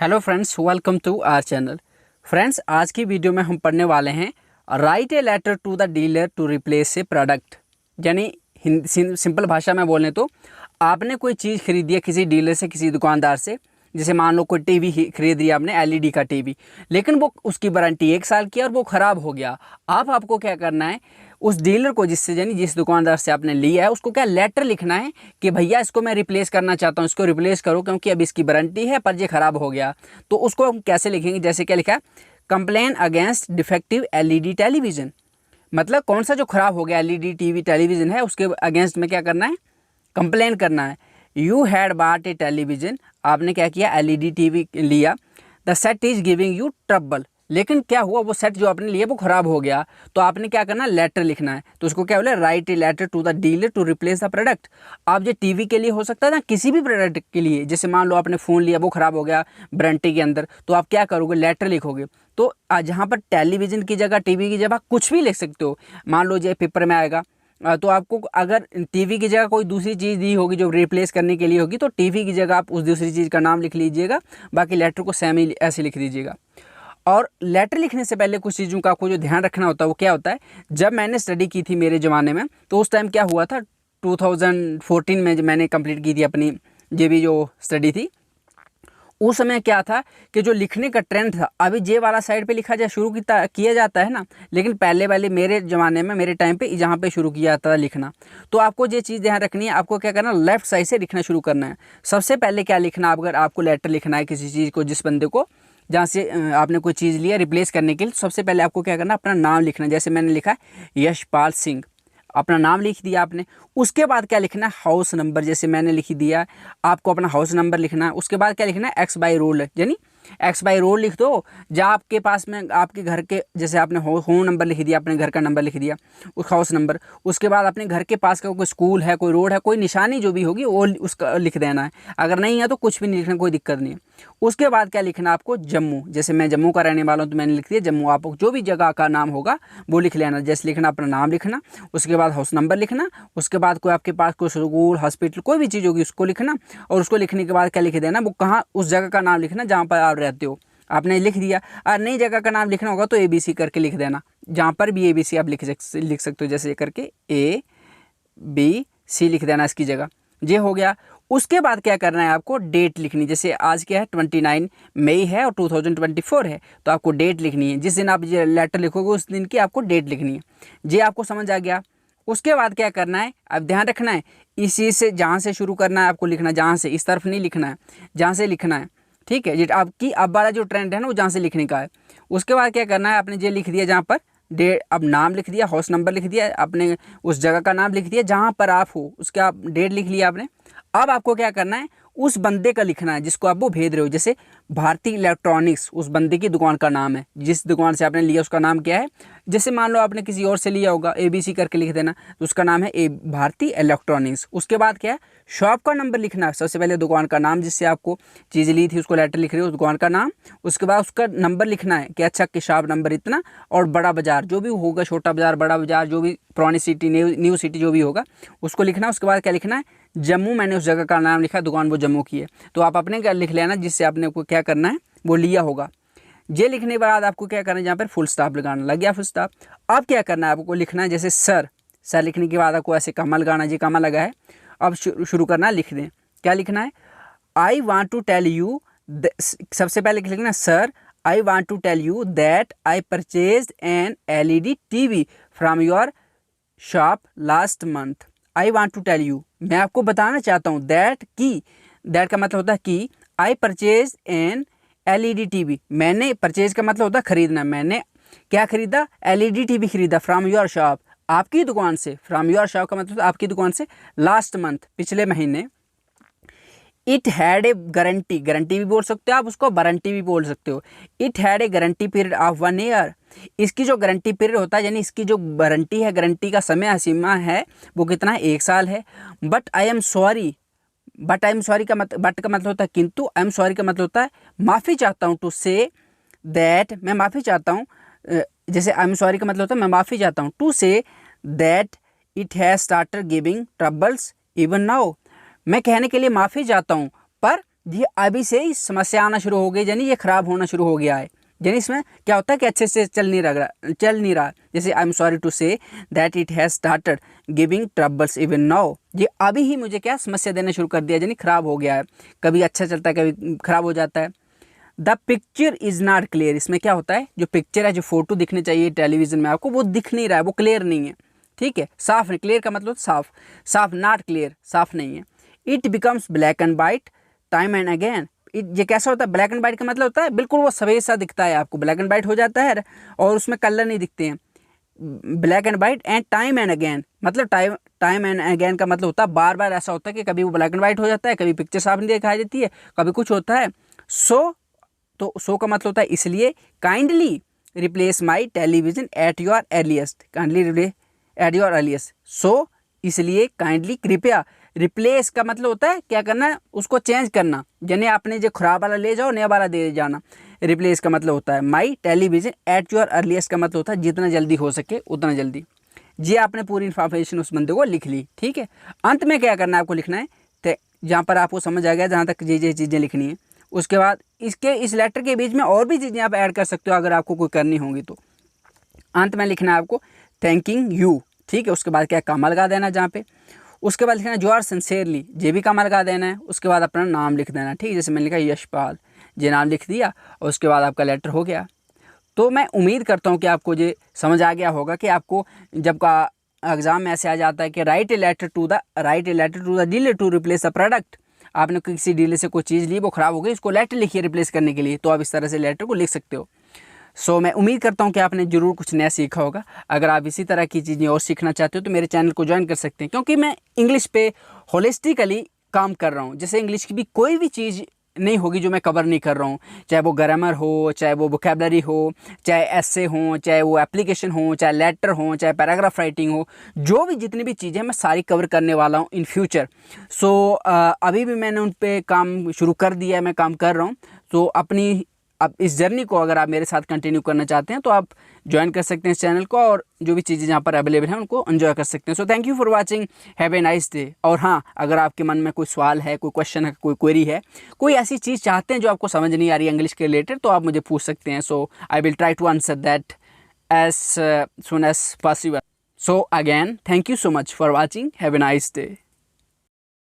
Hello friends, welcome to our channel. Friends, आज की video में हम पढ़ने वाले हैं write a letter to the dealer to replace a product. यानी सिंपल भाषा में बोलें तो आपने कोई चीज़ खरीदी है किसी डीलर से, किसी दुकानदार से। जैसे मान लो कोई टीवी खरीद लिया आपने, एलईडी का टीवी, लेकिन वो उसकी वारंटी 1 साल की है और वो ख़राब हो गया। आपको क्या करना है, उस डीलर को जिससे यानी जिस दुकानदार से आपने लिया है उसको क्या लेटर लिखना है कि भैया इसको मैं रिप्लेस करना चाहता हूँ, इसको रिप्लेस करो क्योंकि अब इसकी वारंटी है पर ये ख़राब हो गया। तो उसको हम कैसे लिखेंगे, जैसे क्या लिखा है, complain against defective LED television. मतलब कौन सा जो ख़राब हो गया एलईडी टीवी टेलीविज़न है उसके अगेंस्ट में क्या करना है, कंप्लेन करना है। यू हैड बाट ए टेलीविज़न, आपने क्या किया, एलईडी टीवी लिया। The set is giving you trouble, लेकिन क्या हुआ, वो सेट जो आपने लिया वो ख़राब हो गया। तो आपने क्या करना, लेटर लिखना है। तो उसको क्या बोले, write a letter to the dealer to replace the product. आप ये टीवी के लिए हो सकता है ना, किसी भी प्रोडक्ट के लिए। जैसे मान लो आपने फ़ोन लिया, वो ख़राब हो गया वारंटी के अंदर, तो आप क्या करोगे, लेटर लिखोगे। तो जहाँ पर टेलीविज़न की जगह, टीवी की जगह कुछ भी लिख सकते हो। मान लो ये पेपर में आएगा, तो आपको अगर टीवी की जगह कोई दूसरी चीज़ दी होगी जो रिप्लेस करने के लिए होगी, तो टीवी की जगह आप उस दूसरी चीज़ का नाम लिख लीजिएगा, बाकी लेटर को सेम ही ऐसे लिख दीजिएगा। और लेटर लिखने से पहले कुछ चीज़ों का आपको जो ध्यान रखना होता है वो क्या होता है। जब मैंने स्टडी की थी मेरे ज़माने में, तो उस टाइम क्या हुआ था, 2014 में जब मैंने कंप्लीट की थी अपनी ये भी जो स्टडी थी, उस समय क्या था कि जो लिखने का ट्रेंड था, अभी जे वाला साइड पे लिखा शुरू किया जाता है ना, लेकिन पहले वाले मेरे ज़माने में, मेरे टाइम पे जहाँ पे शुरू किया जाता था लिखना। तो आपको ये चीज़ ध्यान रखनी है, आपको क्या करना, लेफ्ट साइड से लिखना शुरू करना है। सबसे पहले क्या लिखना, अगर आपको लेटर लिखना है किसी चीज़ को, जिस बंदे को जहाँ से आपने कोई चीज़ लिया रिप्लेस करने के लिए, सबसे पहले आपको क्या करना, अपना नाम लिखना। जैसे मैंने लिखा है यशपाल सिंह, अपना नाम लिख दिया आपने। उसके बाद क्या लिखना है, हाउस नंबर, जैसे मैंने लिख दिया, आपको अपना हाउस नंबर लिखना है। उसके बाद क्या लिखना है, एक्स बाई रोल, यानी एक्स बाई रोल लिख दो। जहाँ आपके पास में आपके घर के, जैसे आपने होम नंबर लिख दिया, अपने घर का नंबर लिख दिया, उस हाउस नंबर। उसके बाद अपने घर के पास का कोई स्कूल है, कोई रोड है, कोई निशानी जो भी होगी वो उसका लिख देना है। अगर नहीं है तो कुछ भी नहीं लिखना, कोई दिक्कत नहीं है। उसके बाद क्या लिखना है आपको, जम्मू, जैसे मैं जम्मू का रहने वाला हूँ तो मैंने लिख दिया जम्मू। आपको जो भी जगह का नाम होगा वो लिख लेना। जैसे लिखना, अपना नाम लिखना, उसके बाद हाउस नंबर लिखना, उसके बाद कोई आपके पास कोई स्कूल, हॉस्पिटल, कोई भी चीज़ होगी उसको लिखना। और उसको लिखने के बाद क्या लिख देना, वो कहाँ, उस जगह का नाम लिखना जहाँ पर आप रहते हो। आपने लिख दिया। और नई जगह का नाम लिखना होगा तो ABC करके लिख देना, जहाँ पर भी ABC आप लिख सकते हो, जैसे करके ABC लिख देना इसकी जगह। ये हो गया। उसके बाद क्या करना है, आपको डेट लिखनी। जैसे आज क्या है, 29 मई है और 2024 है, तो आपको डेट लिखनी है। जिस दिन आप ये लेटर लिखोगे उस दिन की आपको डेट लिखनी है। ये आपको समझ आ गया। उसके बाद क्या करना है, अब ध्यान रखना है, इस चीज़ से जहाँ से शुरू करना है आपको लिखना, जहाँ से, इस तरफ नहीं लिखना है, जहाँ से लिखना है। ठीक है, ये आपकी अब वाला जो ट्रेंड है ना वो जहाँ से लिखने का है। उसके बाद क्या करना है, आपने ये लिख दिया जहाँ पर डेट, अब नाम लिख दिया, हाउस नंबर लिख दिया, आपने उस जगह का नाम लिख दिया जहाँ पर आप हो, उसके आप डेट लिख लिया आपने। अब आपको क्या करना है, उस बंदे का लिखना है जिसको आप वो भेज रहे हो। जैसे भारती इलेक्ट्रॉनिक्स उस बंदे की दुकान का नाम है, जिस दुकान से आपने लिया उसका नाम क्या है। जैसे मान लो आपने किसी और से लिया होगा, ABC करके लिख देना, तो उसका नाम है भारती इलेक्ट्रॉनिक्स। उसके बाद क्या है, शॉप का नंबर लिखना है। सबसे पहले दुकान का नाम, जिससे आपको चीज़ ली थी उसको लेटर लिख रहे हो, उस दुकान का नाम। उसके बाद उसका नंबर लिखना है कि अच्छा कि शॉप नंबर इतना, और बड़ा बाज़ार जो भी होगा, छोटा बाज़ार, बड़ा बाज़ार, जो भी पुरानी सिटी, न्यू सिटी जो भी होगा उसको लिखना है। उसके बाद क्या लिखना है, जम्मू, मैंने उस जगह का नाम लिखा, दुकान वो जम्मू की है, तो आप अपने क्या लिख लेना जिससे आपने को क्या करना है वो लिया होगा। ये लिखने के बाद आपको क्या करना है, जहाँ पर फुल स्टॉप लगाना, लग गया फुल स्टॉप। अब क्या करना है, आपको लिखना है जैसे सर, सर लिखने के बाद आपको ऐसे कमा लगाना, जी कमा लगा है। अब शुरू करना है, लिख दें। क्या लिखना है, I want to tell you, सबसे पहले लिखना sir, I want to tell you that I purchase an LED TV from your shop last month. I want to tell you, मैं आपको बताना चाहता हूँ, दैट की, दैट का मतलब होता है कि, आई परचेज एन LED TV, मैंने, परचेज का मतलब होता है खरीदना, मैंने क्या खरीदा, LED TV खरीदा, फ्राम योर शॉप, आपकी दुकान से। फ्राम योर शॉप का मतलब आपकी दुकान से, लास्ट मंथ, पिछले महीने। It had a guarantee, guarantee भी बोल सकते हो आप उसको, वारंटी भी बोल सकते हो। It had a guarantee period of 1 year, इसकी जो गारंटी पीरियड होता है, यानी इसकी जो वारंटी है, गारंटी का समय सीमा है वो कितना है, 1 साल है। But I am sorry, but I am sorry का मतलब, बट का मतलब होता है किंतु, आई एम सॉरी का मतलब होता है माफ़ी चाहता हूँ, टू से दैट, मैं माफ़ी चाहता हूँ। जैसे आई एम सॉरी का मतलब होता है मैं माफ़ी चाहता हूँ, to say that it has started giving troubles even now, मैं कहने के लिए माफ़ी चाहता हूँ, पर ये अभी से ही समस्या आना शुरू हो गई, यानी ये खराब होना शुरू हो गया है। यानी इसमें क्या होता है कि अच्छे से चल नहीं रहा। जैसे I am sorry to say that it has started giving troubles even now, ये अभी ही मुझे क्या समस्या देना शुरू कर दिया, यानी खराब हो गया है। कभी अच्छा चलता है, कभी खराब हो जाता है। The picture is not clear, इसमें क्या होता है, जो पिक्चर है, जो फोटो दिखनी चाहिए टेलीविज़न में आपको, वो दिख नहीं रहा है, वो क्लियर नहीं है। ठीक है, साफ नहीं, क्लियर का मतलब साफ, साफ नॉट क्लियर, साफ नहीं है। It becomes black and white time and again, ये कैसा होता है, ब्लैक एंड वाइट का मतलब होता है बिल्कुल वो सफ़ेद सा दिखता है आपको, ब्लैक एंड वाइट हो जाता है और उसमें कलर नहीं दिखते हैं। Black and white and time and again, मतलब टाइम एंड अगेन का मतलब होता है बार बार ऐसा होता है कि कभी वो ब्लैक एंड वाइट हो जाता है, कभी पिक्चर साफ नहीं दिखाई देती है, कभी कुछ होता है। तो सो का मतलब होता है इसलिए। Kindly replace my television at your earliest, kindly replace at your earliest, so इसलिए, काइंडली कृपया, रिप्लेस का मतलब होता है क्या करना है, उसको चेंज करना, यानी आपने जो खराब वाला ले जाओ, नया वाला दे जाना। रिप्लेस का मतलब होता है माई टेलीविजन एट योर अर्लीस्ट का मतलब होता है जितना जल्दी हो सके उतना जल्दी। जी आपने पूरी इन्फॉर्मेशन उस बंदे को लिख ली। ठीक है, अंत में क्या करना है आपको लिखना है, तो जहाँ पर आपको समझ आ गया, जहाँ तक ये चीज़ें लिखनी है, उसके बाद इस लेटर के बीच में और भी चीज़ें आप ऐड कर सकते हो अगर आपको कोई करनी होंगी तो। अंत में लिखना है आपको थैंकिंग यू। ठीक है, उसके बाद क्या कामा लगा देना जहाँ पे, उसके बाद लिखना है जो आर सिंसेरली, ये भी कामा लगा देना है। उसके बाद अपना नाम लिख देना। ठीक है, जैसे मैंने लिखा यशपाल, ये नाम लिख दिया और उसके बाद आपका लेटर हो गया। तो मैं उम्मीद करता हूँ कि आपको ये समझ आ गया होगा कि आपको जब का एग्ज़ाम में ऐसे आ जाता है कि write a letter to the dealer to replace the product, आपने किसी डीलर से कोई चीज़ ली, वो ख़राब हो गई, इसको लेटर लिखिए रिप्लेस करने के लिए, तो आप इस तरह से लेटर को लिख सकते हो। सो मैं उम्मीद करता हूँ कि आपने ज़रूर कुछ नया सीखा होगा। अगर आप इसी तरह की चीज़ें और सीखना चाहते हो तो मेरे चैनल को ज्वाइन कर सकते हैं, क्योंकि मैं इंग्लिश पे होलिस्टिकली काम कर रहा हूँ। जैसे इंग्लिश की भी कोई भी चीज़ नहीं होगी जो मैं कवर नहीं कर रहा हूँ, चाहे वो ग्रामर हो, चाहे वो वोकेबलरी हो, चाहे एसे हो, चाहे वो एप्लीकेशन हो, चाहे लेटर हो, चाहे पैराग्राफ राइटिंग हो, जो भी जितनी भी चीज़ें मैं सारी कवर करने वाला हूँ इन फ्यूचर। सो अभी भी मैंने उन पर काम शुरू कर दिया है, मैं काम कर रहा हूँ। तो अब इस जर्नी को अगर आप मेरे साथ कंटिन्यू करना चाहते हैं तो आप ज्वाइन कर सकते हैं इस चैनल को, और जो भी चीज़ें जहाँ पर अवेलेबल हैं उनको एंजॉय कर सकते हैं। So thank you for watching, have a nice day. और हाँ, अगर आपके मन में कोई सवाल है, कोई क्वेश्चन है, कोई क्वेरी है, कोई ऐसी चीज़ चाहते हैं जो आपको समझ नहीं आ रही है इंग्लिश के रिलेटेड, तो आप मुझे पूछ सकते हैं। So I will try to answer that as soon as possible. So again thank you so much for watching, have a nice day.